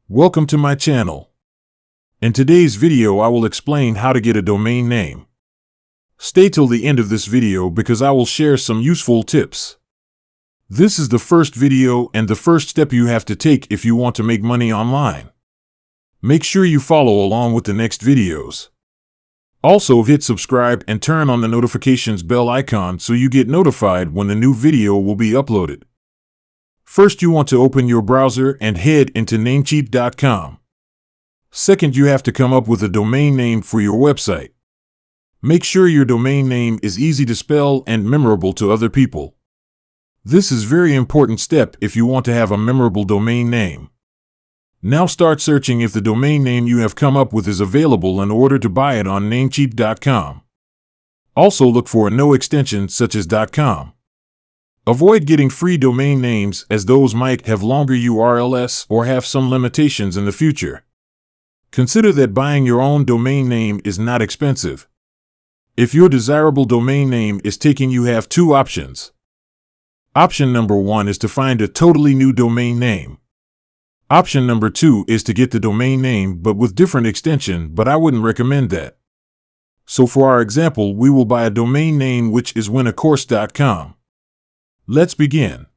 Welcome to my channel. In today's video I will explain how to get a domain name. Stay till the end of this video because I will share some useful tips. This is the first video and the first step you have to take if you want to make money online. Make sure you follow along with the next videos. Also hit subscribe and turn on the notifications bell icon so you get notified when the new video will be uploaded. First, you want to open your browser and head into namecheap.com. Second, you have to come up with a domain name for your website. Make sure your domain name is easy to spell and memorable to other people. This is a very important step if you want to have a memorable domain name. Now start searching if the domain name you have come up with is available in order to buy it on namecheap.com. Also look for a no extension such as .com. Avoid getting free domain names as those might have longer URLs or have some limitations in the future. Consider that buying your own domain name is not expensive. If your desirable domain name is taken, you have two options. Option number 1 is to find a totally new domain name. Option number 2 is to get the domain name but with different extension, but I wouldn't recommend that. So for our example, we will buy a domain name which is winacourse.com. Let's begin.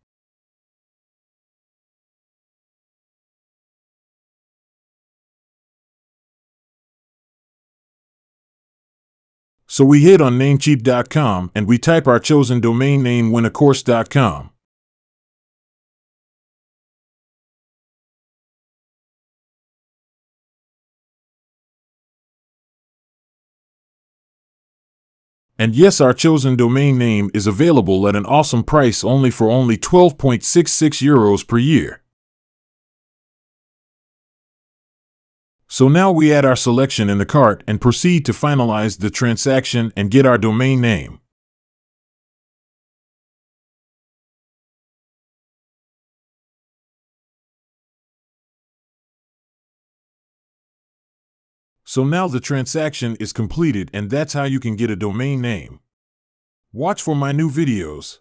So we hit on namecheap.com and we type our chosen domain name winacourse.com. And yes, our chosen domain name is available at an awesome price for only 12.66 euros per year. So now we add our selection in the cart and proceed to finalize the transaction and get our domain name. So now the transaction is completed and that's how you can get a domain name. Watch for my new videos.